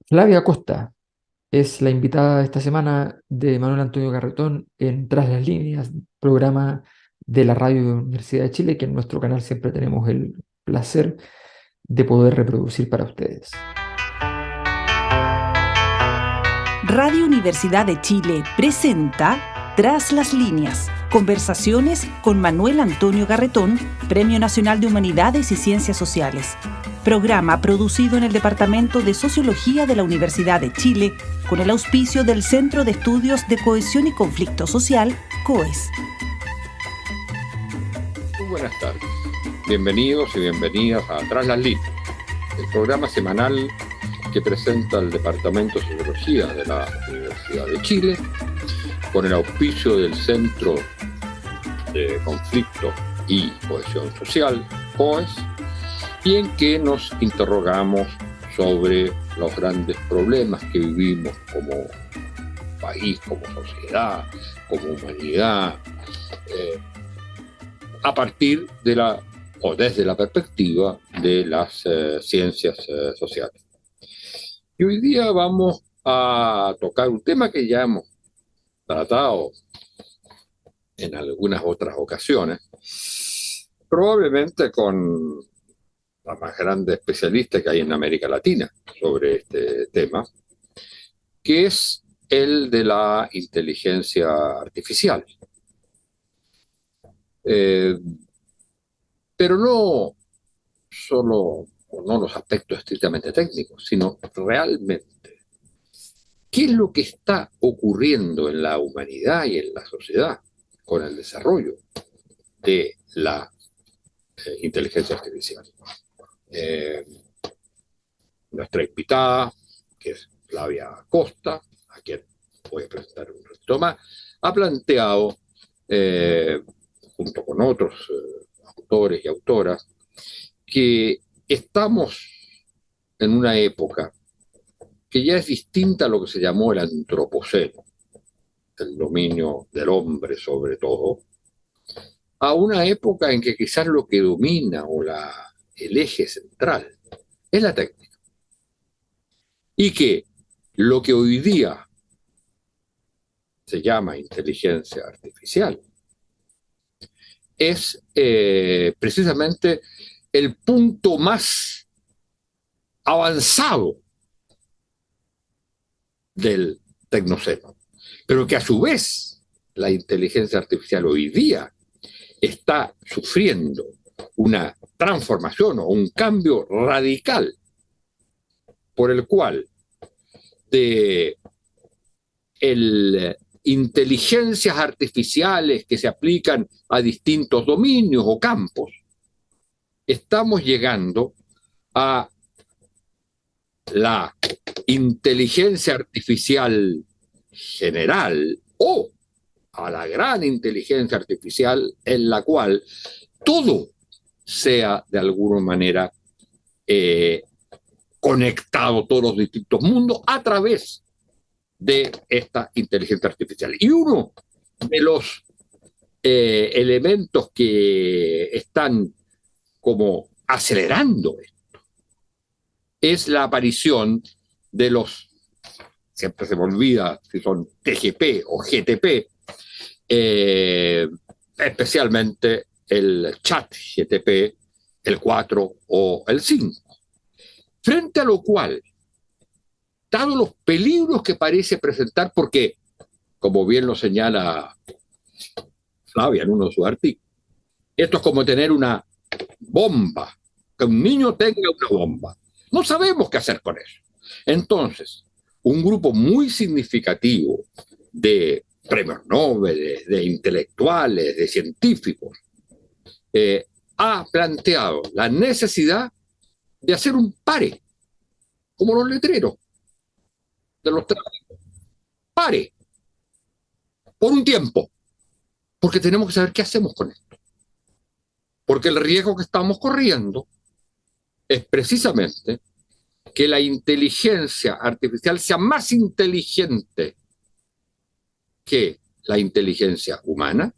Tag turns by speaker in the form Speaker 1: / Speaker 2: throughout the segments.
Speaker 1: Flavia Costa es la invitada esta semana de Manuel Antonio Carretón en Tras las Líneas, programa de la Radio Universidad de Chile, que en nuestro canal siempre tenemos el placer de poder reproducir para ustedes.
Speaker 2: Radio Universidad de Chile presenta Tras las Líneas, conversaciones con Manuel Antonio Garretón, Premio Nacional de Humanidades y Ciencias Sociales. Programa producido en el Departamento de Sociología de la Universidad de Chile con el auspicio del Centro de Estudios de Cohesión y Conflicto Social, COES.
Speaker 3: Muy buenas tardes. Bienvenidos y bienvenidas a Tras las Líneas, el programa semanal que presenta el Departamento de Sociología de la Universidad de Chile con el auspicio del Centro de Conflicto y Cohesión Social, COES, y en que nos interrogamos sobre los grandes problemas que vivimos como país, como sociedad, como humanidad, a partir de o desde la perspectiva de las ciencias sociales. Y hoy día vamos a tocar un tema que ya hemos tratado en algunas otras ocasiones, probablemente con la más grande especialista que hay en América Latina sobre este tema, que es el de la inteligencia artificial. Pero no solo, no los aspectos estrictamente técnicos, sino realmente qué es lo que está ocurriendo en la humanidad y en la sociedad con el desarrollo de la inteligencia artificial. Nuestra invitada, que es Flavia Costa, a quien voy a presentar un ratito más, ha planteado, junto con otros autores y autoras, que estamos en una época que ya es distinta a lo que se llamó el antropoceno, el dominio del hombre sobre todo, a una época en que quizás lo que domina el eje central es la técnica. Y que lo que hoy día se llama inteligencia artificial es precisamente el punto más avanzado del tecnoceno, pero que a su vez la inteligencia artificial hoy día está sufriendo una transformación o un cambio radical por el cual de inteligencias artificiales que se aplican a distintos dominios o campos, estamos llegando a la inteligencia artificial general o a la gran inteligencia artificial en la cual todo sea de alguna manera conectado, todos los distintos mundos a través de esta inteligencia artificial. Y uno de los elementos que están como acelerando esto es la aparición de los, siempre se me olvida si son TGP o GTP, especialmente el chat GTP, el 4 o el 5. Frente a lo cual, dados los peligros que parece presentar, porque, como bien lo señala Flavia en uno de sus artículos, esto es como tener una bomba, que un niño tenga una bomba. No sabemos qué hacer con eso. Entonces, un grupo muy significativo de premios Nobel, de intelectuales, de científicos, ha planteado la necesidad de hacer un pare, como los letreros de los tráficos. Pare, por un tiempo, porque tenemos que saber qué hacemos con esto. Porque el riesgo que estamos corriendo es precisamente que la inteligencia artificial sea más inteligente que la inteligencia humana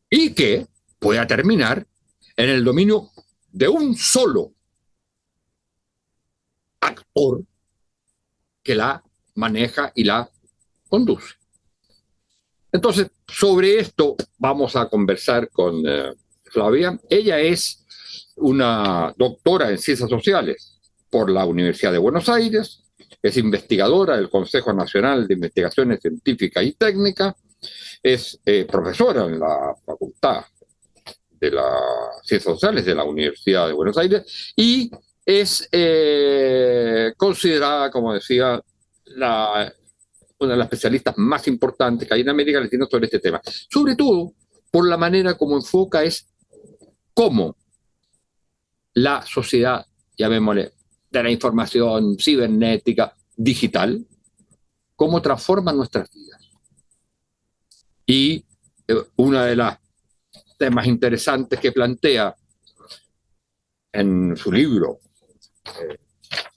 Speaker 3: y que pueda terminar en el dominio de un solo actor que la maneja y la conduce. Entonces, sobre esto vamos a conversar con Flavia. Ella es una doctora en ciencias sociales por la Universidad de Buenos Aires, es investigadora del Consejo Nacional de Investigaciones Científicas y Técnicas, es profesora en la Facultad de las Ciencias Sociales de la Universidad de Buenos Aires y es considerada, como decía, una de las especialistas más importantes que hay en América Latina sobre este tema. Sobre todo por la manera como enfoca es cómo la sociedad, llamémosle, de la información cibernética, digital, cómo transforma nuestras vidas. Y una de las temas interesantes que plantea en su libro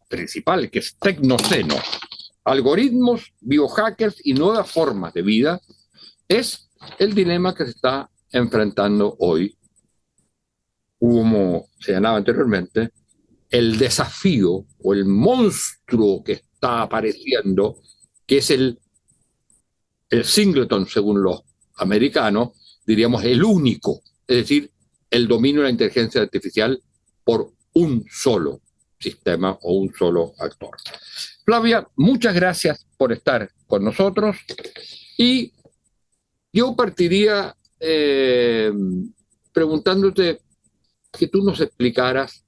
Speaker 3: principal, que es Tecnoceno, algoritmos, biohackers y nuevas formas de vida, es el dilema que se está enfrentando hoy, como señalaba anteriormente, el desafío o el monstruo que está apareciendo, que es el singleton, según los americanos, diríamos el único, es decir, el dominio de la inteligencia artificial por un solo sistema o un solo actor. Flavia, muchas gracias por estar con nosotros y yo partiría preguntándote que tú nos explicaras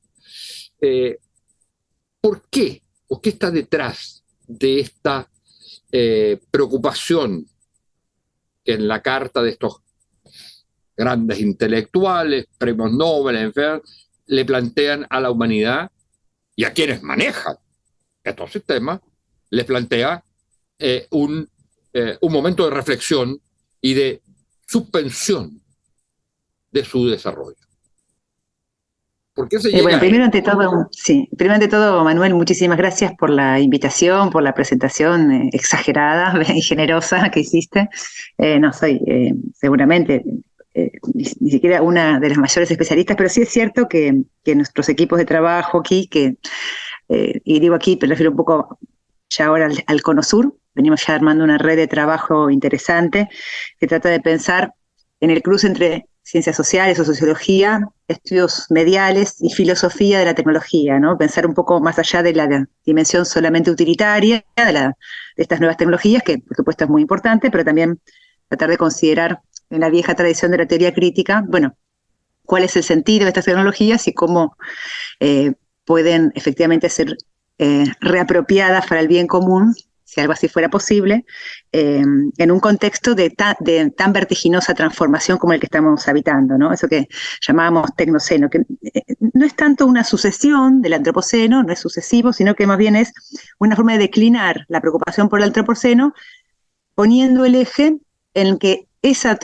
Speaker 3: por qué o qué está detrás de esta preocupación que en la carta de estos grandes intelectuales, premios Nobel, en fin, le plantean a la humanidad y a quienes manejan estos sistemas, le plantea un momento de reflexión y de suspensión de su desarrollo. ¿Por qué se llega
Speaker 4: bueno,
Speaker 3: a
Speaker 4: primero ante todo, Manuel, muchísimas gracias por la invitación, por la presentación exagerada y generosa que hiciste. No soy seguramente ni siquiera una de las mayores especialistas, pero sí es cierto que nuestros equipos de trabajo aquí, y digo aquí, pero refiero un poco ya ahora al Cono Sur, venimos ya armando una red de trabajo interesante que trata de pensar en el cruce entre ciencias sociales o sociología, estudios mediales y filosofía de la tecnología, ¿no? Pensar un poco más allá de la dimensión solamente utilitaria de estas nuevas tecnologías, que por supuesto es muy importante, pero también tratar de considerar en la vieja tradición de la teoría crítica, bueno, cuál es el sentido de estas tecnologías y cómo pueden efectivamente ser reapropiadas para el bien común, si algo así fuera posible, en un contexto de tan vertiginosa transformación como el que estamos habitando, ¿no? Eso que llamábamos tecnoceno, que no es tanto una sucesión del antropoceno, no es sucesivo, sino que más bien es una forma de declinar la preocupación por el antropoceno, poniendo el eje en el que esa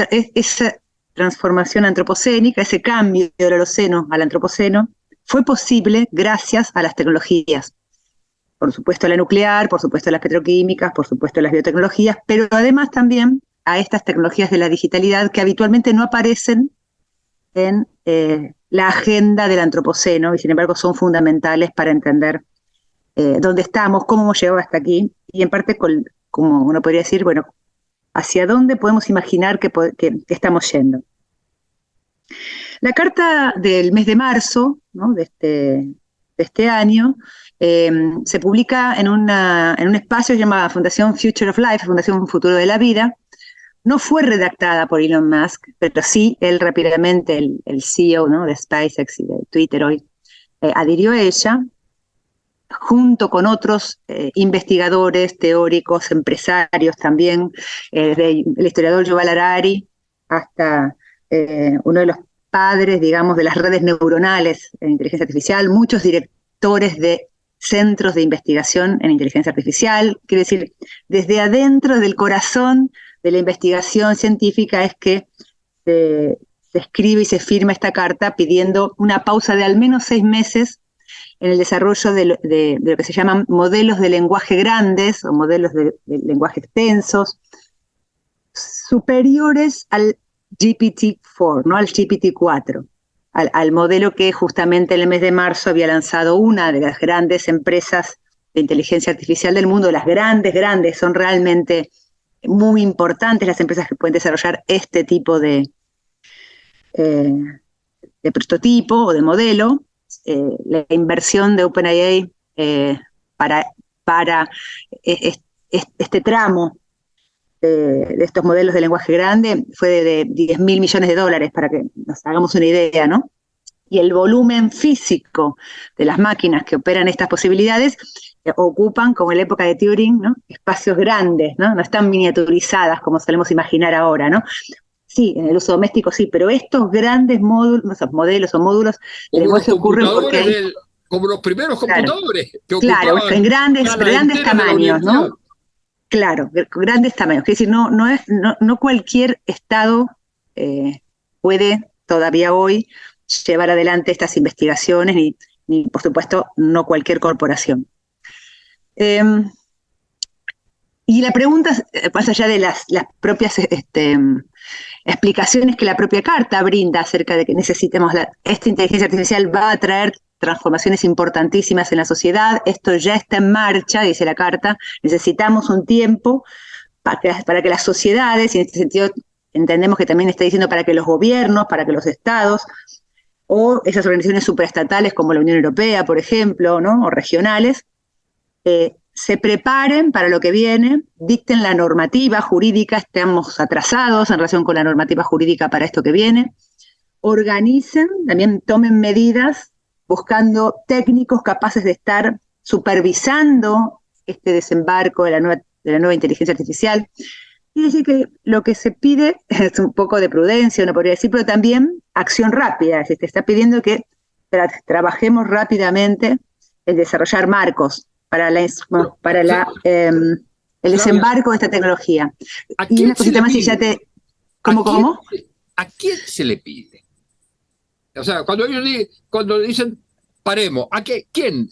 Speaker 4: transformación antropocénica, ese cambio del Holoceno al antropoceno, fue posible gracias a las tecnologías. Por supuesto la nuclear, por supuesto las petroquímicas, por supuesto las biotecnologías, pero además también a estas tecnologías de la digitalidad que habitualmente no aparecen en la agenda del antropoceno y sin embargo son fundamentales para entender dónde estamos, cómo hemos llegado hasta aquí y en parte, como uno podría decir, bueno, hacia dónde podemos imaginar que estamos yendo. La carta del mes de marzo, ¿no? de este año se publica en un espacio llamado Fundación Future of Life, Fundación Futuro de la Vida. No fue redactada por Elon Musk, pero sí él rápidamente, el CEO, ¿no? de SpaceX y de Twitter hoy, adhirió a ella, junto con otros investigadores, teóricos, empresarios también, desde el historiador Yuval Harari hasta uno de los padres, digamos, de las redes neuronales en inteligencia artificial, muchos directores de centros de investigación en inteligencia artificial. Quiero decir, desde adentro del corazón de la investigación científica es que se escribe y se firma esta carta pidiendo una pausa de al menos 6 meses en el desarrollo de lo que se llaman modelos de lenguaje grandes o modelos de lenguaje extensos, superiores al GPT-4, ¿no? al GPT-4, al modelo que justamente en el mes de marzo había lanzado una de las grandes empresas de inteligencia artificial del mundo, las grandes, son realmente muy importantes las empresas que pueden desarrollar este tipo de prototipo o de modelo. La inversión de OpenAI para este tramo de estos modelos de lenguaje grande fue de $10.000 millones, para que nos hagamos una idea, ¿no? Y el volumen físico de las máquinas que operan estas posibilidades ocupan, como en la época de Turing, ¿no? Espacios grandes, ¿no? No están miniaturizadas como solemos imaginar ahora, ¿no? Sí, en el uso doméstico sí, pero estos grandes modelos o módulos de lenguaje ocurren porque hay,
Speaker 3: como los primeros computadores que
Speaker 4: claro,
Speaker 3: ocupaban
Speaker 4: en grandes tamaños, ¿no? Claro, grandes tamaños. Es decir, no cualquier Estado puede todavía hoy llevar adelante estas investigaciones, ni por supuesto, no cualquier corporación. Y la pregunta, más allá de las propias explicaciones que la propia carta brinda acerca de que necesitemos esta inteligencia artificial va a traer transformaciones importantísimas en la sociedad, esto ya está en marcha, dice la carta, necesitamos un tiempo para que las sociedades, y en este sentido entendemos que también está diciendo para que los gobiernos, para que los estados, o esas organizaciones supraestatales como la Unión Europea, por ejemplo, ¿no? O regionales, se preparen para lo que viene, dicten la normativa jurídica, estamos atrasados en relación con la normativa jurídica para esto que viene, organicen, también tomen medidas buscando técnicos capaces de estar supervisando este desembarco de la nueva inteligencia artificial. Y decir que lo que se pide es un poco de prudencia, uno podría decir, pero también acción rápida. Se te está pidiendo que trabajemos rápidamente en desarrollar marcos para el desembarco de esta tecnología. Y una cosita más, y ya te... ¿Cómo?
Speaker 3: ¿A quién se le pide? O sea, cuando dicen paremos, ¿a quién?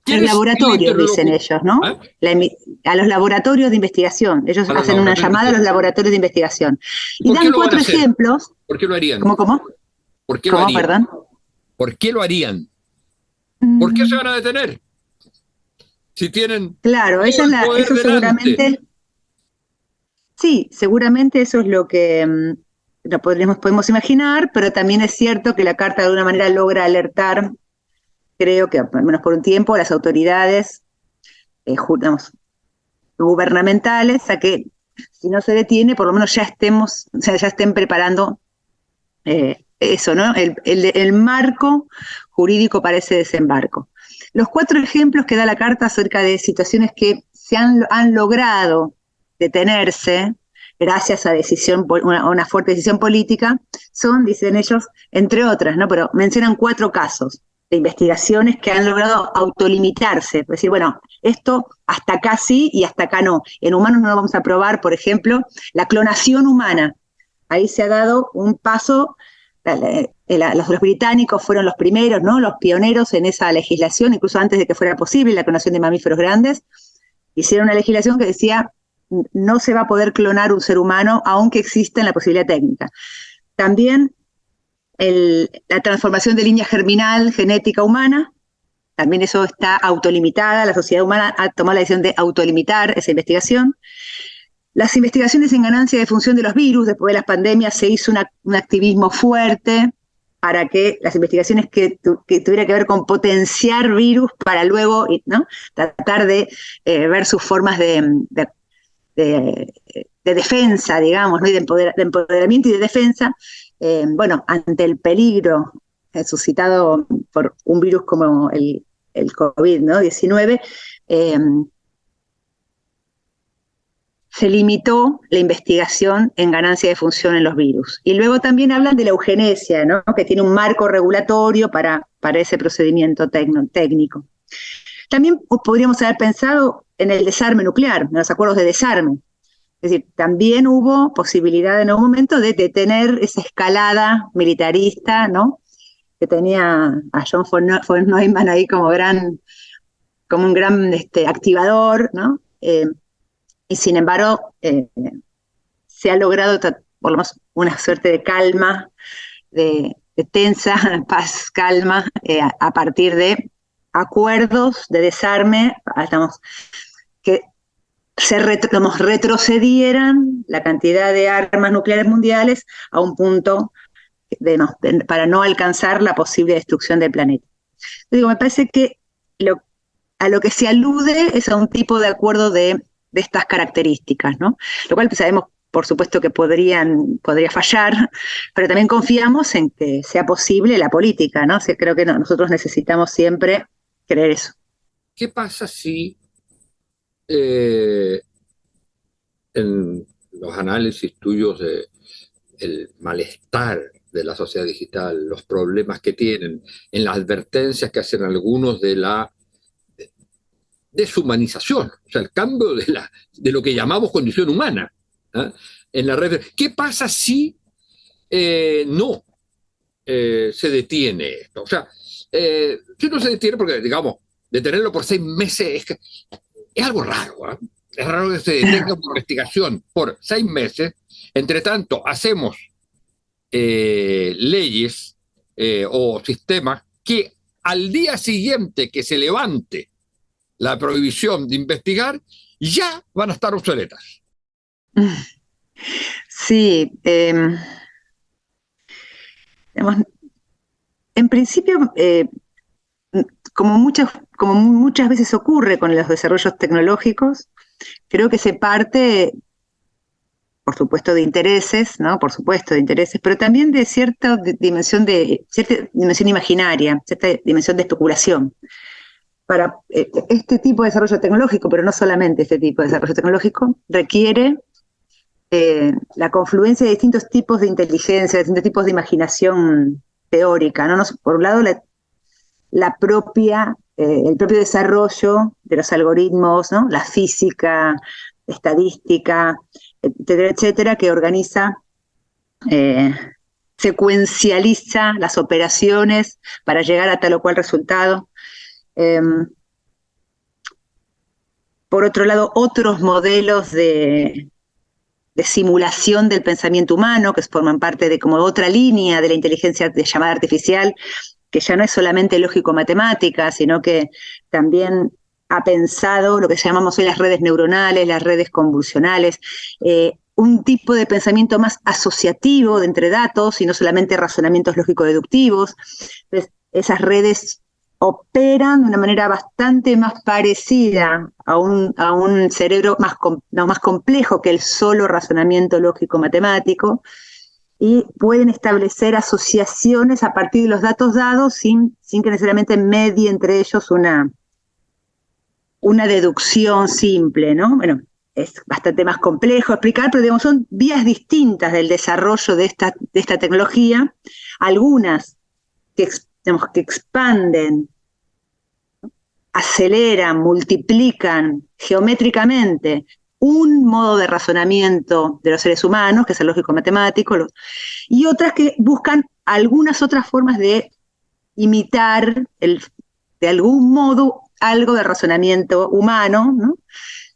Speaker 4: A los laboratorios, dicen ellos, ¿no? A los laboratorios de investigación. Ellos hacen una llamada a los laboratorios de investigación. Y dan 4 ejemplos.
Speaker 3: ¿Por qué lo harían?
Speaker 4: ¿Cómo?
Speaker 3: ¿Por qué lo harían?
Speaker 4: Perdón.
Speaker 3: ¿Por qué lo harían? ¿Por qué se van a detener? Si tienen...
Speaker 4: Claro, eso seguramente... Sí, seguramente eso es lo que podemos imaginar, pero también es cierto que la carta de alguna manera logra alertar, creo que al menos por un tiempo, a las autoridades gubernamentales a que si no se detiene, por lo menos ya estén preparando eso, ¿no? El marco jurídico para ese desembarco. Los 4 ejemplos que da la carta acerca de situaciones que se han logrado detenerse gracias a una fuerte decisión política, son, dicen ellos, entre otras, ¿no? Pero mencionan 4 casos de investigaciones que han logrado autolimitarse, es decir, bueno, esto hasta acá sí y hasta acá no. En humanos no lo vamos a probar, por ejemplo, la clonación humana. Ahí se ha dado un paso, los británicos fueron los primeros, ¿no? Los pioneros en esa legislación, incluso antes de que fuera posible la clonación de mamíferos grandes, hicieron una legislación que decía no se va a poder clonar un ser humano, aunque exista la posibilidad técnica. También la transformación de línea germinal genética humana, también eso está autolimitada, la sociedad humana ha tomado la decisión de autolimitar esa investigación. Las investigaciones en ganancia de función de los virus, después de las pandemias se hizo un activismo fuerte para que las investigaciones que tuviera que ver con potenciar virus para luego, ¿no? Tratar de ver sus formas de defensa, digamos, ¿no? Y de empoderamiento y de defensa, bueno, ante el peligro suscitado por un virus como el COVID, ¿no? 19, se limitó la investigación en ganancia de función en los virus. Y luego también hablan de la eugenesia, ¿no? Que tiene un marco regulatorio para ese procedimiento técnico. También podríamos haber pensado en el desarme nuclear, en los acuerdos de desarme. Es decir, también hubo posibilidad en algún momento de detener esa escalada militarista, ¿no? Que tenía a John von Neumann ahí como un gran activador, ¿no? Y sin embargo, se ha logrado por lo menos una suerte de calma, de tensa, paz, calma, a partir de acuerdos de desarme, que retrocedieran la cantidad de armas nucleares mundiales a un punto para no alcanzar la posible destrucción del planeta. Digo, me parece que a lo que se alude es a un tipo de acuerdo de estas características, ¿no? Lo cual pues, sabemos, por supuesto, que podría fallar, pero también confiamos en que sea posible la política, ¿no? O sea, creo que nosotros necesitamos siempre creer eso.
Speaker 3: ¿Qué pasa si en los análisis tuyos del malestar de la sociedad digital, los problemas que tienen, en las advertencias que hacen algunos de la deshumanización, o sea, el cambio de lo que llamamos condición humana, ¿eh? En la red? ¿Qué pasa si no se detiene esto? O sea, si no se detiene, porque digamos, detenerlo por 6 meses es algo raro, ¿eh? Es raro que se detenga una investigación por 6 meses. Entre tanto, hacemos leyes o sistemas que al día siguiente que se levante la prohibición de investigar, ya van a estar obsoletas.
Speaker 4: Sí, en principio, como muchas veces ocurre con los desarrollos tecnológicos, creo que se parte, por supuesto, de intereses, ¿no? Por supuesto, de intereses, pero también de cierta dimensión imaginaria, cierta dimensión de especulación. Para este tipo de desarrollo tecnológico, pero no solamente este tipo de desarrollo tecnológico, requiere la confluencia de distintos tipos de inteligencia, de distintos tipos de imaginación teórica, ¿no? Por un lado, el propio desarrollo de los algoritmos, ¿no? La física, estadística, etcétera, etcétera, que organiza, secuencializa las operaciones para llegar a tal o cual resultado. Por otro lado, otros modelos de simulación del pensamiento humano, que forman parte de como otra línea de la inteligencia llamada artificial, que ya no es solamente lógico-matemática, sino que también ha pensado lo que llamamos hoy las redes neuronales, las redes convolucionales, un tipo de pensamiento más asociativo de entre datos y no solamente razonamientos lógico-deductivos. Entonces, esas redes operan de una manera bastante más parecida a un cerebro más complejo que el solo razonamiento lógico-matemático, y pueden establecer asociaciones a partir de los datos dados sin que necesariamente medie entre ellos una deducción simple, ¿no? Bueno, es bastante más complejo explicar, pero digamos, son vías distintas del desarrollo de esta tecnología, algunas que expanden, aceleran, multiplican geométricamente un modo de razonamiento de los seres humanos, que es el lógico-matemático, y otras que buscan algunas otras formas de imitar, de algún modo, algo de razonamiento humano, ¿no?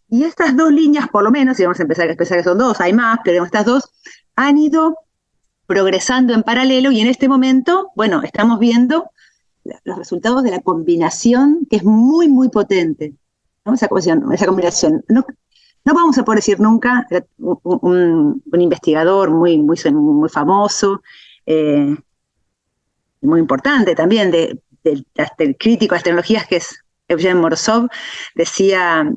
Speaker 4: Y estas dos líneas, por lo menos, y vamos a empezar que son dos, hay más, pero estas dos han ido progresando en paralelo, y en este momento, bueno, estamos viendo los resultados de la combinación, que es muy, muy potente, ¿no? Esa combinación. No vamos a poder decir nunca, un investigador muy, muy, muy famoso, muy importante también, del crítico de las tecnologías, que es Evgen Morozov, decía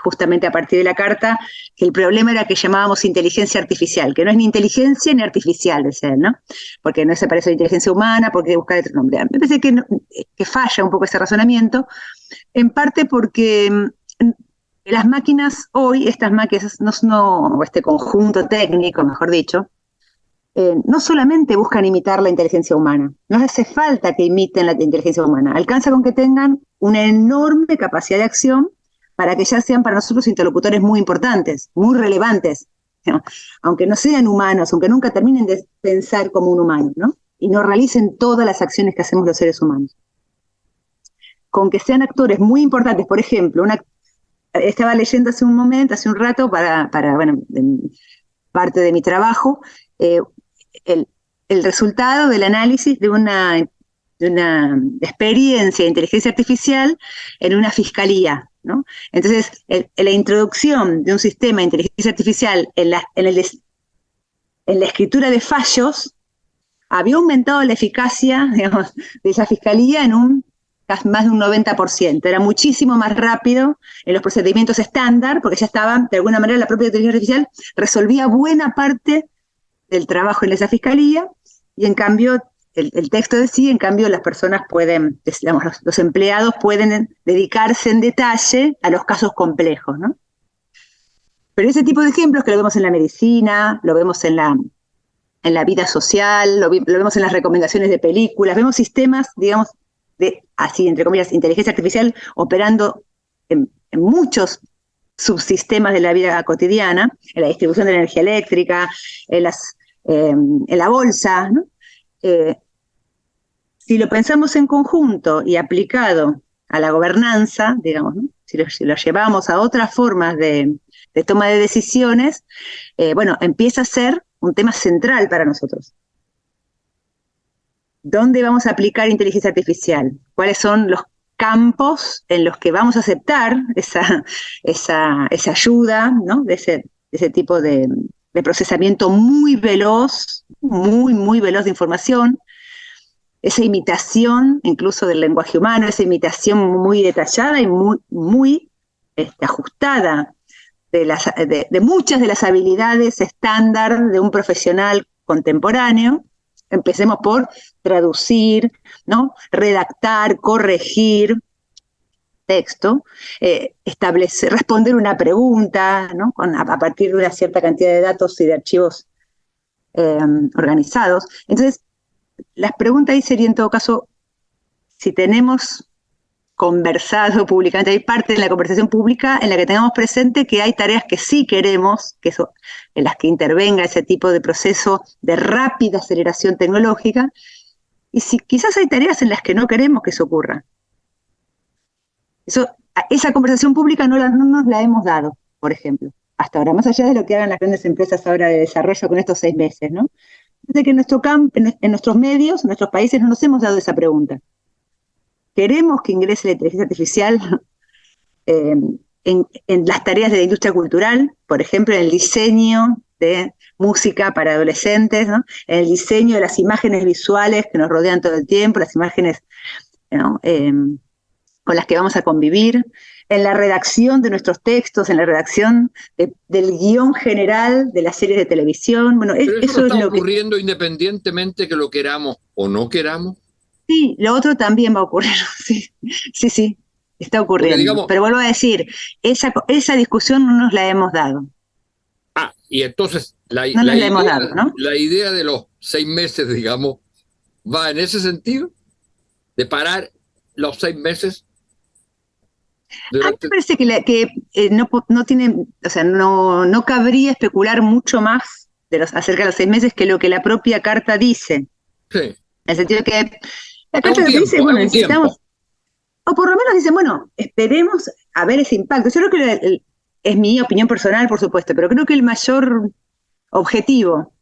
Speaker 4: justamente a partir de la carta que el problema era que llamábamos inteligencia artificial, que no es ni inteligencia ni artificial, decía él, ¿no? Porque no se parece a la inteligencia humana, porque buscar otro nombre. Me parece que falla un poco ese razonamiento, en parte porque las máquinas hoy, estas máquinas, o este conjunto técnico, mejor dicho, no solamente buscan imitar la inteligencia humana, no hace falta que imiten la inteligencia humana, alcanza con que tengan una enorme capacidad de acción para que ya sean para nosotros interlocutores muy importantes, muy relevantes, ¿no? Aunque no sean humanos, aunque nunca terminen de pensar como un humano, ¿no? Y no realicen todas las acciones que hacemos los seres humanos. Con que sean actores muy importantes, por ejemplo, estaba leyendo hace un rato, para parte de mi trabajo, el resultado del análisis de una experiencia de inteligencia artificial en una fiscalía, ¿no? Entonces, la introducción de un sistema de inteligencia artificial en la escritura de fallos había aumentado la eficacia, digamos, de esa fiscalía más de un 90%. Era muchísimo más rápido en los procedimientos estándar, porque ya estaba, de alguna manera, la propia inteligencia artificial resolvía buena parte del trabajo en esa fiscalía, y en cambio, el texto decía, en cambio, las personas pueden, digamos, los empleados pueden dedicarse en detalle a los casos complejos, ¿no? Pero ese tipo de ejemplos que lo vemos en la medicina, lo vemos en la vida social, lo vemos en las recomendaciones de películas, vemos sistemas, digamos, así, entre comillas, inteligencia artificial operando en muchos subsistemas de la vida cotidiana, en la distribución de la energía eléctrica, en la bolsa, ¿no? Si lo pensamos en conjunto y aplicado a la gobernanza, digamos, ¿no? Si lo llevamos a otras formas de toma de decisiones, bueno, empieza a ser un tema central para nosotros. ¿Dónde vamos a aplicar inteligencia artificial? ¿Cuáles son los campos en los que vamos a aceptar esa ayuda, ¿no? de ese tipo de procesamiento muy veloz, muy veloz de información, esa imitación incluso del lenguaje humano, esa imitación muy detallada y muy ajustada de muchas de las habilidades estándar de un profesional contemporáneo? Empecemos por traducir, ¿no? Redactar, corregir texto, responder una pregunta, ¿no? A partir de una cierta cantidad de datos y de archivos organizados. Entonces, las preguntas ahí serían, en todo caso, si tenemos conversado públicamente, hay parte de la conversación pública en la que tengamos presente que hay tareas que sí queremos, en las que intervenga ese tipo de proceso de rápida aceleración tecnológica, y si quizás hay tareas en las que no queremos que eso ocurra. Esa conversación pública no nos la hemos dado, por ejemplo, hasta ahora, más allá de lo que hagan las grandes empresas ahora de desarrollo con estos 6 meses, ¿no? Desde que en nuestros medios, en nuestros países, no nos hemos dado esa pregunta. ¿Queremos que ingrese la inteligencia artificial en las tareas de la industria cultural? Por ejemplo, en el diseño de música para adolescentes, ¿no? En el diseño de las imágenes visuales que nos rodean todo el tiempo, las imágenes, ¿no? Con las que vamos a convivir, en la redacción de nuestros textos, en la redacción del guión general de las series de televisión. Bueno,
Speaker 3: pero eso
Speaker 4: es
Speaker 3: está
Speaker 4: lo que...
Speaker 3: ocurriendo independientemente que lo queramos o no queramos.
Speaker 4: Sí, lo otro también va a ocurrir, sí, está ocurriendo.
Speaker 3: Porque, digamos,
Speaker 4: pero vuelvo a decir, esa discusión no nos la hemos dado.
Speaker 3: Y entonces la idea de los 6 meses, digamos, va en ese sentido, de parar los 6 meses.
Speaker 4: A mí me parece que no tiene, o sea, no cabría especular mucho más acerca de los 6 meses que lo que la propia carta dice.
Speaker 3: Sí.
Speaker 4: En el sentido de que la carta dice, bueno, necesitamos, o por lo menos dice, bueno, esperemos a ver ese impacto. Yo creo que es mi opinión personal, por supuesto, pero creo que el mayor objetivo,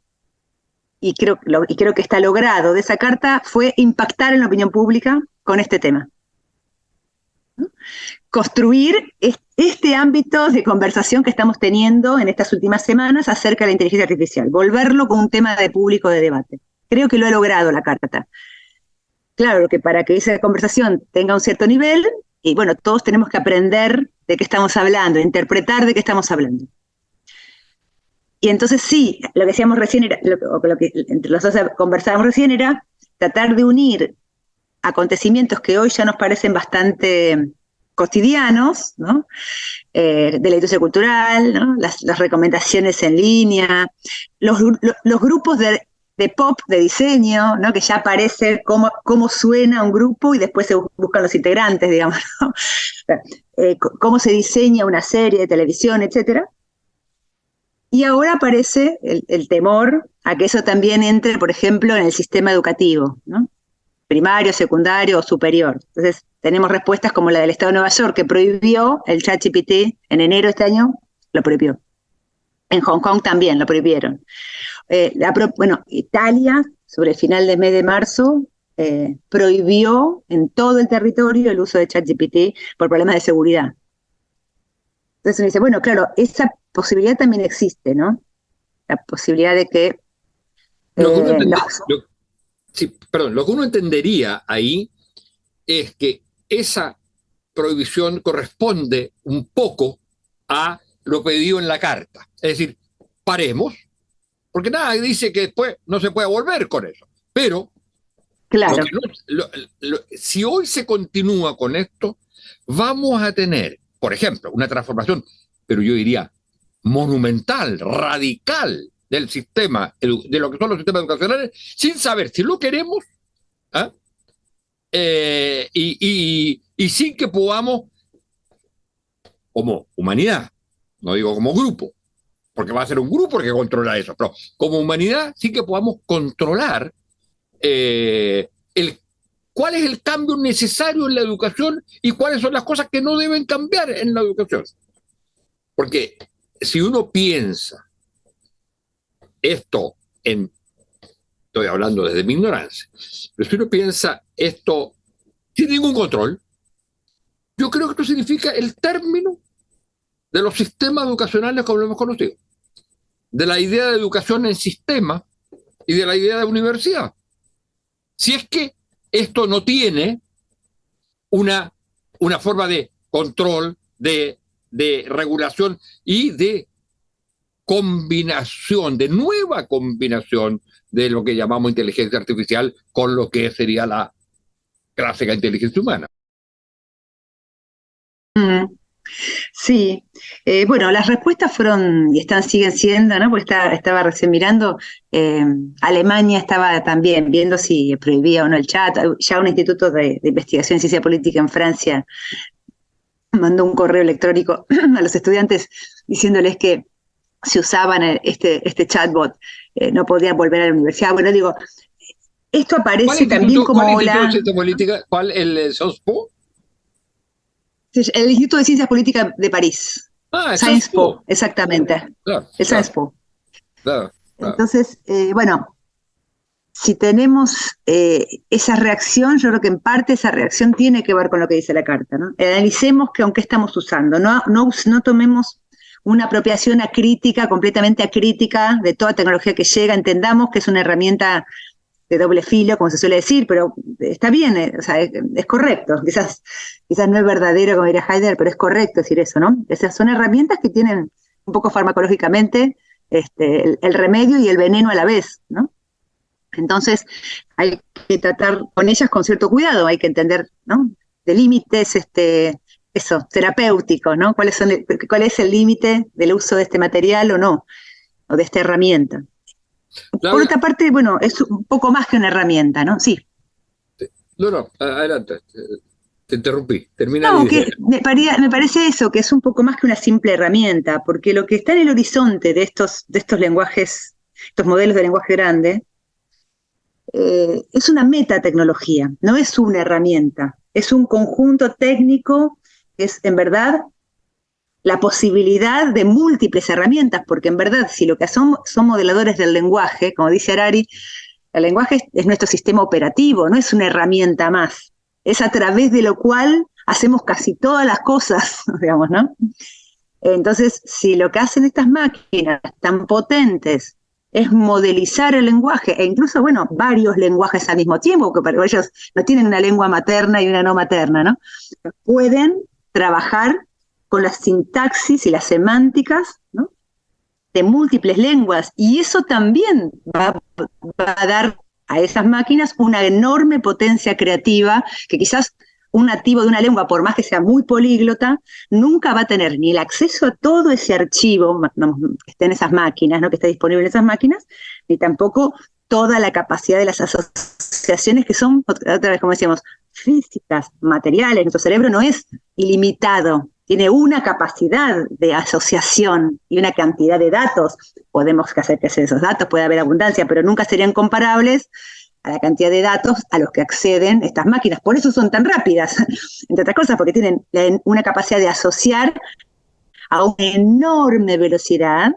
Speaker 4: y creo que está logrado de esa carta, fue impactar en la opinión pública con este tema, ¿no? Construir este ámbito de conversación que estamos teniendo en estas últimas semanas acerca de la inteligencia artificial, volverlo como un tema de público de debate. Creo que lo ha logrado la carta. Claro que para que esa conversación tenga un cierto nivel, y bueno, todos tenemos que aprender de qué estamos hablando, interpretar de qué estamos hablando. Y entonces sí, lo que decíamos recién, lo que entre los dos conversábamos recién, era tratar de unir acontecimientos que hoy ya nos parecen bastante cotidianos, ¿no? De la industria cultural, ¿no? Las recomendaciones en línea, los grupos de pop, de diseño, ¿no? Que ya aparece cómo suena un grupo y después se buscan los integrantes, digamos, ¿no? Cómo se diseña una serie de televisión, etcétera. Y ahora aparece el temor a que eso también entre, por ejemplo, en el sistema educativo, ¿no? Primario, secundario o superior. Entonces, tenemos respuestas como la del Estado de Nueva York, que prohibió el ChatGPT en enero de este año, lo prohibió. En Hong Kong también lo prohibieron. Italia, sobre el final del mes de marzo, prohibió en todo el territorio el uso de ChatGPT por problemas de seguridad. Entonces uno dice, bueno, claro, esa posibilidad también existe, ¿no? La posibilidad de que
Speaker 3: Lo que uno
Speaker 4: los...
Speaker 3: sí, perdón, lo que uno entendería ahí es que esa prohibición corresponde un poco a lo pedido en la carta. Es decir, paremos, porque nada dice que después no se puede volver con eso. Pero
Speaker 4: Claro.
Speaker 3: si hoy se continúa con esto, vamos a tener, por ejemplo, una transformación, pero yo diría monumental, radical del sistema, de lo que son los sistemas educacionales, sin saber si lo queremos, ¿ah? Y sin que podamos, como humanidad, no digo como grupo, porque va a ser un grupo el que controla eso, pero como humanidad sí que podamos controlar cuál es el cambio necesario en la educación y cuáles son las cosas que no deben cambiar en la educación. Porque si uno piensa esto estoy hablando desde mi ignorancia, pero si uno piensa esto sin ningún control, yo creo que esto significa el término de los sistemas educacionales como lo hemos conocido, de la idea de educación en sistema y de la idea de universidad. Si es que esto no tiene una forma de control, de regulación y de combinación, de nueva combinación de lo que llamamos inteligencia artificial con lo que sería la clásica inteligencia humana.
Speaker 4: Sí, bueno, las respuestas fueron y siguen siendo, ¿no? Porque estaba recién mirando, Alemania estaba también viendo si prohibía o no el chat. Ya un instituto de investigación en ciencia política en Francia mandó un correo electrónico a los estudiantes diciéndoles que si usaban este chatbot no podían volver a la universidad. Bueno, digo, esto aparece también como
Speaker 3: ¿Cuál instituto de ciencia política? ¿Cuál? ¿El SOSPO?
Speaker 4: El Instituto de Ciencias Políticas de París. Sciences Po, exactamente.
Speaker 3: Claro,
Speaker 4: el Sciences Po.
Speaker 3: Claro.
Speaker 4: Entonces, bueno, si tenemos esa reacción, yo creo que en parte esa reacción tiene que ver con lo que dice la carta, ¿no? Analicemos que aunque estamos usando, no tomemos una apropiación acrítica, completamente acrítica de toda tecnología que llega, entendamos que es una herramienta de doble filo, como se suele decir, pero está bien, o sea, es correcto. Quizás no es verdadero, como diría Heidegger, pero es correcto decir eso, ¿no? Esas son herramientas que tienen un poco farmacológicamente el remedio y el veneno a la vez, ¿no? Entonces, hay que tratar con ellas con cierto cuidado, hay que entender, ¿no? De límites, terapéuticos, ¿no? ¿Cuál es el límite del uso de este material o no? O de esta herramienta. Por otra parte, bueno, es un poco más que una herramienta, ¿no? Sí.
Speaker 3: No, adelante. Te interrumpí. Termina
Speaker 4: No, que me parece eso, que es un poco más que una simple herramienta, porque lo que está en el horizonte de estos lenguajes, estos modelos de lenguaje grande, es una metatecnología, no es una herramienta, es un conjunto técnico que es, en verdad, la posibilidad de múltiples herramientas, porque en verdad, si lo que son modeladores del lenguaje, como dice Harari, el lenguaje es nuestro sistema operativo, no es una herramienta más. Es a través de lo cual hacemos casi todas las cosas, digamos, ¿no? Entonces, si lo que hacen estas máquinas tan potentes es modelizar el lenguaje, e incluso, bueno, varios lenguajes al mismo tiempo, porque para ellos no tienen una lengua materna y una no materna, ¿no? Pueden trabajar con la sintaxis y las semánticas, ¿no? De múltiples lenguas, y eso también va a dar a esas máquinas una enorme potencia creativa que quizás un nativo de una lengua, por más que sea muy políglota, nunca va a tener ni el acceso a todo ese archivo que esté en esas máquinas, ¿no? Que esté disponible en esas máquinas, ni tampoco toda la capacidad de las asociaciones que son, otra vez como decíamos, físicas, materiales. Nuestro cerebro no es ilimitado, tiene una capacidad de asociación y una cantidad de datos. Podemos hacer que esos datos, puede haber abundancia, pero nunca serían comparables a la cantidad de datos a los que acceden estas máquinas. Por eso son tan rápidas, entre otras cosas, porque tienen una capacidad de asociar a una enorme velocidad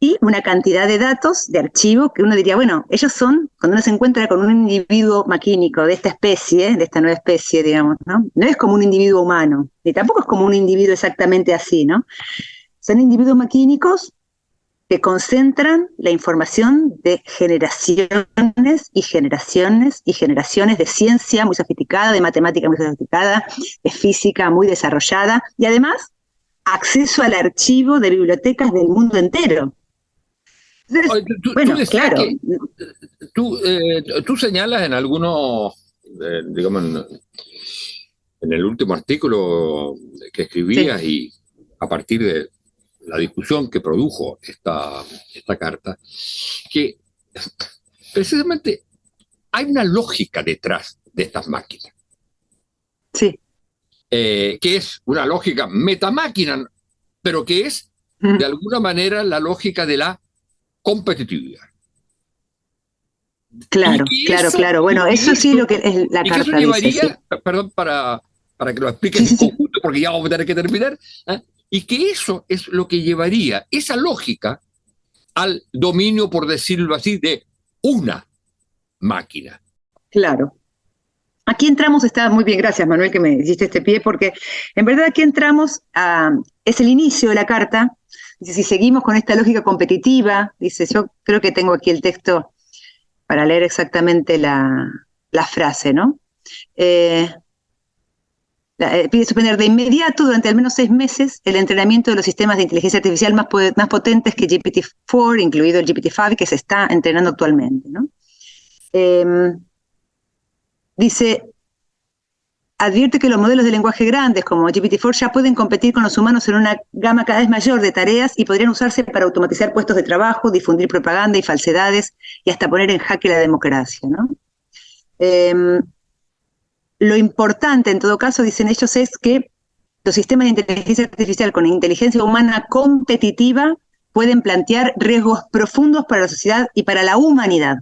Speaker 4: y una cantidad de datos, de archivos, que uno diría, bueno, ellos son, cuando uno se encuentra con un individuo maquínico de esta especie, de esta nueva especie, digamos, ¿no? No es como un individuo humano, ni tampoco es como un individuo exactamente así, ¿no? Son individuos maquínicos que concentran la información de generaciones y generaciones y generaciones de ciencia muy sofisticada, de matemática muy sofisticada, de física muy desarrollada, y además acceso al archivo de bibliotecas del mundo entero. Entonces,
Speaker 3: Oye,
Speaker 4: bueno,
Speaker 3: decías
Speaker 4: claro.
Speaker 3: que tú señalas en algunos, digamos, en el último artículo que escribías,
Speaker 4: Sí.
Speaker 3: y a partir de la discusión que produjo esta carta, que precisamente hay una lógica detrás de estas máquinas,
Speaker 4: Sí.
Speaker 3: que es una lógica metamáquina, pero que es de alguna manera la lógica de la competitividad.
Speaker 4: Claro, claro, claro. Bueno, eso sí lo que es la
Speaker 3: y que eso
Speaker 4: carta dice, sí.
Speaker 3: llevaría, perdón, para que lo expliques
Speaker 4: Sí,
Speaker 3: en
Speaker 4: sí, sí.
Speaker 3: conjunto, porque ya vamos a tener que terminar, ¿eh? Y que eso es lo que llevaría esa lógica al dominio, por decirlo así, de una máquina.
Speaker 4: Claro. Aquí entramos, está muy bien, gracias Manuel que me hiciste este pie, porque en verdad aquí entramos es el inicio de la carta. Dice, si seguimos con esta lógica competitiva, dice, yo creo que tengo aquí el texto para leer exactamente la frase, ¿no? Pide suspender de inmediato, durante al menos 6 meses, el entrenamiento de los sistemas de inteligencia artificial más potentes que GPT-4, incluido el GPT-5, que se está entrenando actualmente, ¿no? Dice, advierte que los modelos de lenguaje grandes como GPT-4 ya pueden competir con los humanos en una gama cada vez mayor de tareas y podrían usarse para automatizar puestos de trabajo, difundir propaganda y falsedades y hasta poner en jaque la democracia, ¿no? Lo importante, en todo caso, dicen ellos, es que los sistemas de inteligencia artificial con inteligencia humana competitiva pueden plantear riesgos profundos para la sociedad y para la humanidad.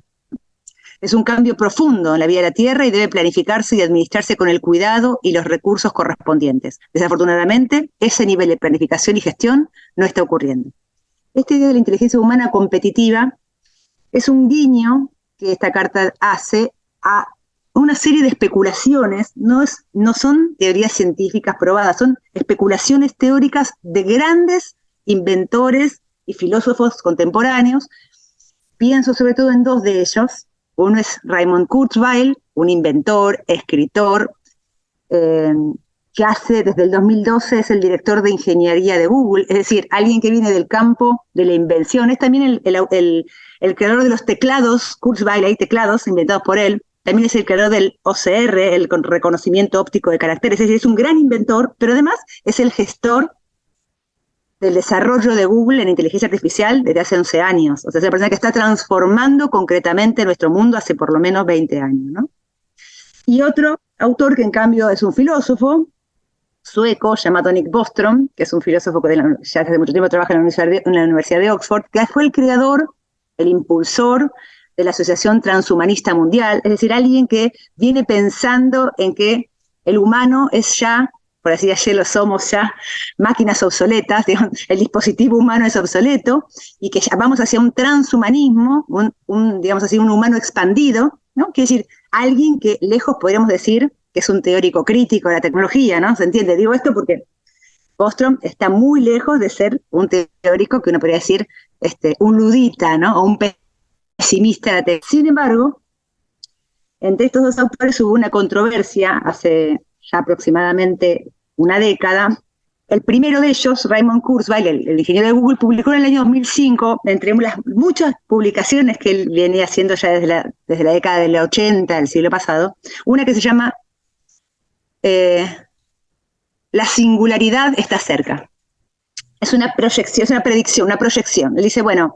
Speaker 4: Es un cambio profundo en la vida de la Tierra y debe planificarse y administrarse con el cuidado y los recursos correspondientes. Desafortunadamente, ese nivel de planificación y gestión no está ocurriendo. Esta idea de la inteligencia humana competitiva es un guiño que esta carta hace a una serie de especulaciones, no son teorías científicas probadas, son especulaciones teóricas de grandes inventores y filósofos contemporáneos. Pienso sobre todo en 2 de ellos. Uno es Raymond Kurzweil, un inventor, escritor, que hace desde el 2012, es el director de ingeniería de Google, es decir, alguien que viene del campo de la invención. Es también el creador de los teclados, Kurzweil, hay teclados inventados por él. También es el creador del OCR, el reconocimiento óptico de caracteres. Es decir, es un gran inventor, pero además es el gestor del desarrollo de Google en inteligencia artificial desde hace 11 años. O sea, es una persona que está transformando concretamente nuestro mundo hace por lo menos 20 años, ¿no? Y otro autor que en cambio es un filósofo sueco llamado Nick Bostrom, que es un filósofo que ya hace mucho tiempo trabaja en la Universidad de Oxford, que fue el creador, el impulsor de la Asociación Transhumanista Mundial, es decir, alguien que viene pensando en que el humano es ya, por así decirlo, somos ya máquinas obsoletas, digamos, el dispositivo humano es obsoleto y que ya vamos hacia un transhumanismo, digamos así, un humano expandido, ¿no? Quiere decir, alguien que lejos podríamos decir que es un teórico crítico de la tecnología, ¿no? ¿Se entiende? Digo esto porque Bostrom está muy lejos de ser un teórico que uno podría decir un ludita, ¿no? O un pesimista de la tecnología. Sin embargo, entre estos 2 autores hubo una controversia hace ya aproximadamente una década. El primero de ellos, Raymond Kurzweil, el ingeniero de Google, publicó en el año 2005, entre las muchas publicaciones que él venía haciendo ya desde la década del 80 del siglo pasado, una que se llama La singularidad está cerca. Es una proyección, es una predicción, una proyección. Él dice, bueno,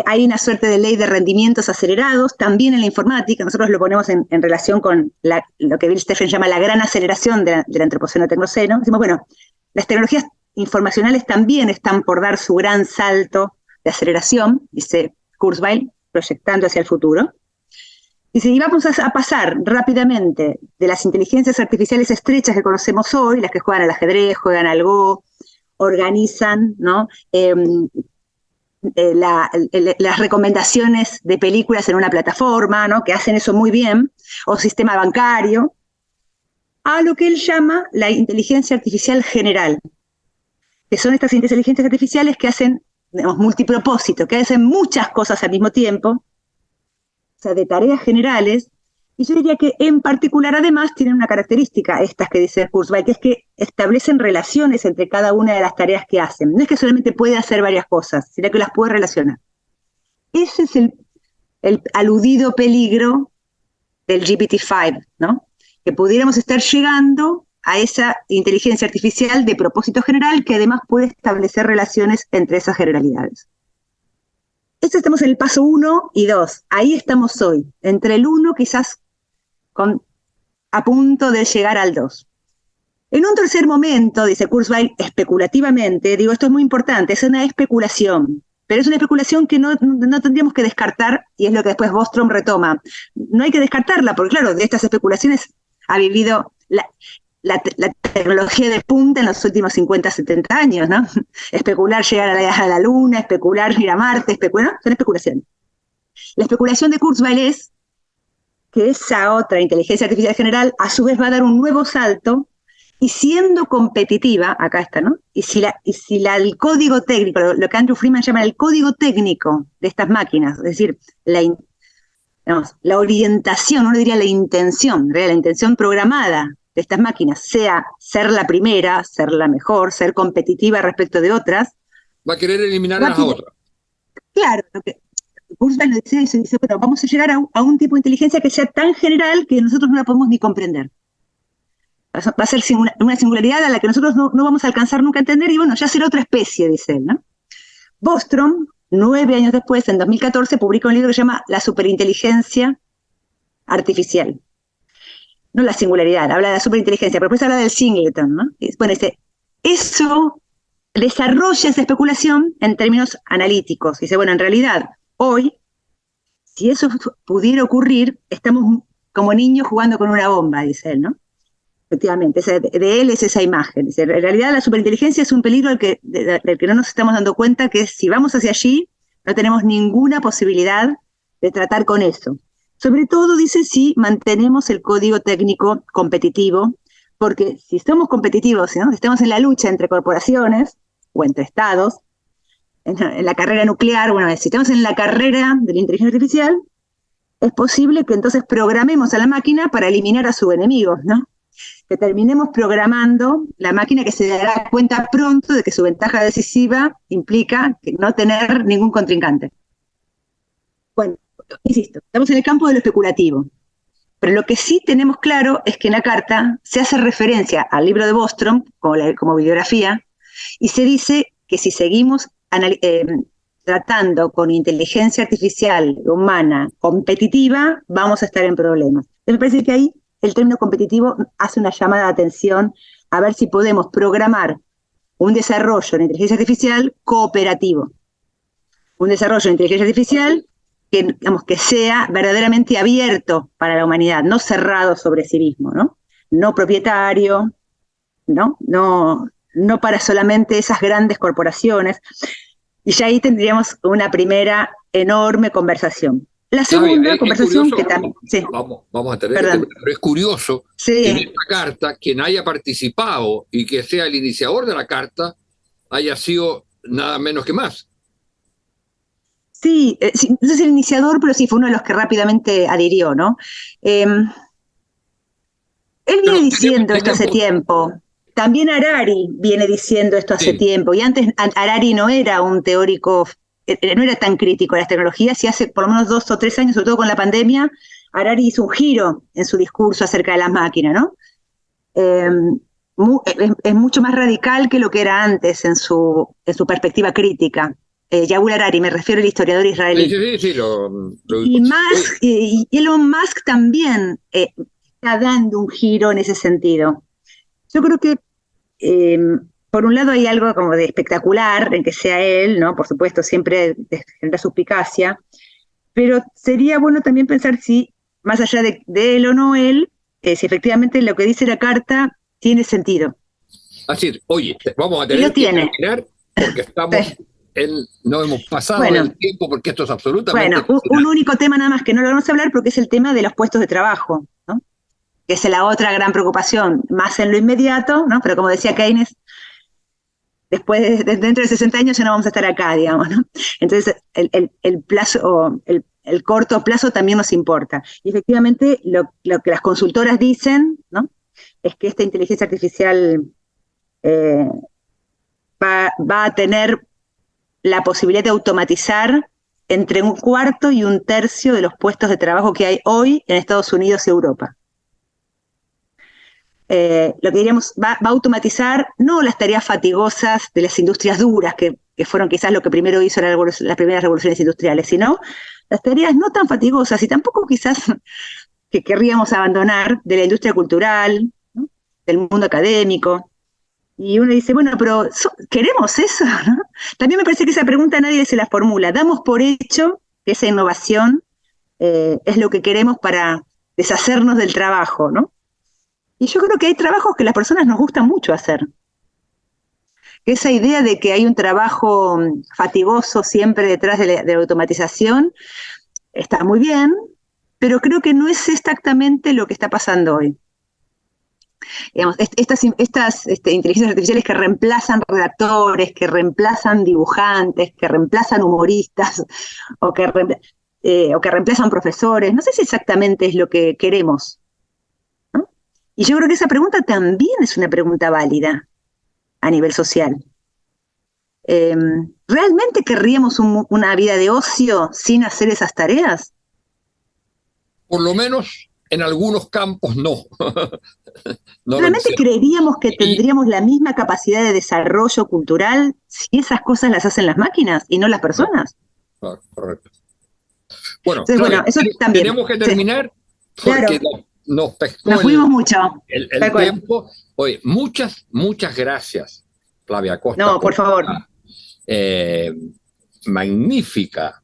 Speaker 4: hay una suerte de ley de rendimientos acelerados, también en la informática. Nosotros lo ponemos en relación con lo que Bill Stephen llama la gran aceleración del antropoceno-tecnoceno. Decimos, bueno, las tecnologías informacionales también están por dar su gran salto de aceleración, dice Kurzweil, proyectando hacia el futuro. Dice, y vamos a pasar rápidamente de las inteligencias artificiales estrechas que conocemos hoy, las que juegan al ajedrez, juegan al Go, organizan, ¿no? las recomendaciones de películas en una plataforma, ¿no? Que hacen eso muy bien, o sistema bancario, a lo que él llama la inteligencia artificial general, que son estas inteligencias artificiales que hacen, digamos, multipropósito, que hacen muchas cosas al mismo tiempo, o sea, de tareas generales, y yo diría que en particular además tienen una característica, estas que dice Kurzweil, que es que establecen relaciones entre cada una de las tareas que hacen. No es que solamente puede hacer varias cosas, sino que las puede relacionar. Ese es el aludido peligro del GPT-5, ¿no? Que pudiéramos estar llegando a esa inteligencia artificial de propósito general que además puede establecer relaciones entre esas generalidades. Esto estamos en el paso 1 y 2. Ahí estamos hoy. Entre el 1 quizás a punto de llegar al 2. En un tercer momento, dice Kurzweil, especulativamente, digo, esto es muy importante, es una especulación, pero es una especulación que no tendríamos que descartar, y es lo que después Bostrom retoma. No hay que descartarla, porque claro, de estas especulaciones ha vivido la tecnología de punta en los últimos 50, 70 años, ¿no? Especular llegar a la Luna, especular ir a Marte, especular, son especulaciones. La especulación de Kurzweil es que esa otra inteligencia artificial general a su vez va a dar un nuevo salto y siendo competitiva, acá está, ¿no? Y si el código técnico, lo que Andrew Freeman llama el código técnico de estas máquinas, es decir, la orientación, uno diría la intención programada de estas máquinas, sea ser la primera, ser la mejor, ser competitiva respecto de otras.
Speaker 3: Va a querer eliminar a las otras.
Speaker 4: Claro, lo que Kurzweil lo dice eso, dice, bueno, vamos a llegar a un tipo de inteligencia que sea tan general que nosotros no la podemos ni comprender. Va a ser una singularidad a la que nosotros no vamos a alcanzar nunca a entender, y bueno, ya será otra especie, dice él, ¿no? Bostrom, 9 años después, en 2014, publicó un libro que se llama La superinteligencia artificial. No la singularidad, habla de la superinteligencia, pero después habla del singleton, ¿no? Bueno, dice, eso desarrolla esa especulación en términos analíticos. Dice, bueno, en realidad, hoy, si eso pudiera ocurrir, estamos como niños jugando con una bomba, dice él, ¿no? Efectivamente, de él es esa imagen. Dice, en realidad la superinteligencia es un peligro del que no nos estamos dando cuenta, que si vamos hacia allí, no tenemos ninguna posibilidad de tratar con eso. Sobre todo, dice, si mantenemos el código técnico competitivo, porque si somos competitivos, ¿no? Si estamos en la lucha entre corporaciones o entre estados, en la carrera nuclear, bueno, si estamos en la carrera de la inteligencia artificial, es posible que entonces programemos a la máquina para eliminar a su enemigo, ¿no? Que terminemos programando la máquina que se dará cuenta pronto de que su ventaja decisiva implica no tener ningún contrincante. Bueno, insisto, estamos en el campo de lo especulativo, pero lo que sí tenemos claro es que en la carta se hace referencia al libro de Bostrom como bibliografía, y se dice que si seguimos tratando con inteligencia artificial humana competitiva, vamos a estar en problemas. Entonces me parece que ahí el término competitivo hace una llamada de atención a ver si podemos programar un desarrollo de inteligencia artificial cooperativo. Un desarrollo de inteligencia artificial que, digamos, que sea verdaderamente abierto para la humanidad, no cerrado sobre sí mismo, ¿no? No propietario, no para solamente esas grandes corporaciones. Y ya ahí tendríamos una primera enorme conversación. La segunda conversación curioso, que también... Sí.
Speaker 3: Vamos a tener, pero es curioso que en esta carta quien haya participado y que sea el iniciador de la carta haya sido nada menos que Musk.
Speaker 4: Sí, no es el iniciador, pero sí fue uno de los que rápidamente adhirió, ¿no? Él viene diciendo esto hace tiempo. También Harari viene diciendo esto hace tiempo. Y antes Harari no era un teórico, no era tan crítico a las tecnologías, y hace por lo menos 2 o 3 años, sobre todo con la pandemia, Harari hizo un giro en su discurso acerca de las máquinas, ¿no? Es mucho más radical que lo que era antes en su perspectiva crítica. Yuval Harari, me refiero al historiador israelí.
Speaker 3: Sí,
Speaker 4: y Elon Musk también está dando un giro en ese sentido. Yo creo que, por un lado, hay algo como de espectacular en que sea él, ¿no? Por supuesto, siempre genera suspicacia, pero sería bueno también pensar si, más allá de él o no él, si efectivamente lo que dice la carta tiene sentido.
Speaker 3: Así, oye, vamos a tener que terminar porque estamos no hemos pasado el tiempo porque esto es absolutamente...
Speaker 4: Bueno, un único tema nada más que no lo vamos a hablar porque es el tema de los puestos de trabajo, ¿no? Que es la otra gran preocupación, más en lo inmediato, ¿no? Pero como decía Keynes, después dentro de 60 años ya no vamos a estar acá, digamos, ¿no? Entonces el plazo, o el corto plazo también nos importa. Y efectivamente lo que las consultoras dicen, ¿no? Es que esta inteligencia artificial va a tener la posibilidad de automatizar entre 1/4 y 1/3 de los puestos de trabajo que hay hoy en Estados Unidos y Europa. Lo que diríamos, va a automatizar no las tareas fatigosas de las industrias duras, que fueron quizás lo que primero hizo las primeras revoluciones industriales, sino las tareas no tan fatigosas y tampoco quizás que querríamos abandonar de la industria cultural, ¿no? Del mundo académico. Y uno dice, bueno, pero ¿queremos eso? ¿No? También me parece que esa pregunta nadie se la formula. Damos por hecho que esa innovación es lo que queremos para deshacernos del trabajo, ¿no? Y yo creo que hay trabajos que las personas nos gusta mucho hacer. Esa idea de que hay un trabajo fatigoso siempre detrás de la automatización está muy bien, pero creo que no es exactamente lo que está pasando hoy. Digamos, estas inteligencias artificiales que reemplazan redactores, que reemplazan dibujantes, que reemplazan humoristas, o que reemplazan profesores, no sé si exactamente es lo que queremos, ¿no? Y yo creo que esa pregunta también es una pregunta válida a nivel social. ¿Realmente querríamos una vida de ocio sin hacer esas tareas?
Speaker 3: Por lo menos en algunos campos no.
Speaker 4: ¿Realmente creeríamos que tendríamos la misma capacidad de desarrollo cultural si esas cosas las hacen las máquinas y no las personas?
Speaker 3: Claro, correcto. Bueno,
Speaker 4: entonces,
Speaker 3: Claudia,
Speaker 4: eso también.
Speaker 3: Tenemos que terminar porque
Speaker 4: claro.
Speaker 3: nos pescó
Speaker 4: nos fuimos mucho.
Speaker 3: El tiempo. Oye, muchas gracias, Flavia Costa.
Speaker 4: No, por favor.
Speaker 3: Magnífica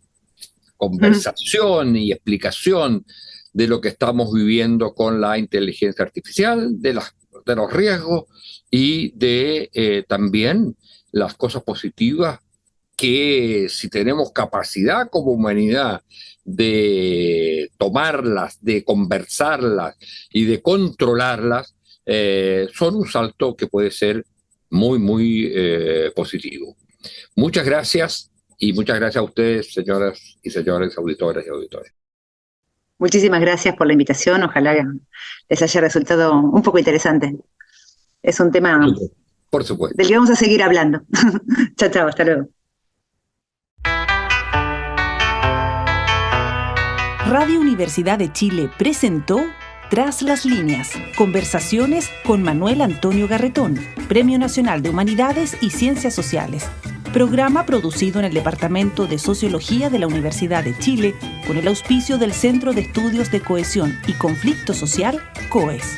Speaker 3: conversación y explicación de lo que estamos viviendo con la inteligencia artificial, de los riesgos y de también las cosas positivas que si tenemos capacidad como humanidad de tomarlas, de conversarlas y de controlarlas, son un salto que puede ser muy, muy positivo. Muchas gracias y muchas gracias a ustedes, señoras y señores auditores y auditores.
Speaker 4: Muchísimas gracias por la invitación. Ojalá les haya resultado un poco interesante. Es un tema
Speaker 3: por supuesto.
Speaker 4: Del que vamos a seguir hablando. Chao, chao, hasta luego.
Speaker 2: Radio Universidad de Chile presentó Tras las líneas, conversaciones con Manuel Antonio Garretón, Premio Nacional de Humanidades y Ciencias Sociales. Programa producido en el Departamento de Sociología de la Universidad de Chile con el auspicio del Centro de Estudios de Cohesión y Conflicto Social, COES.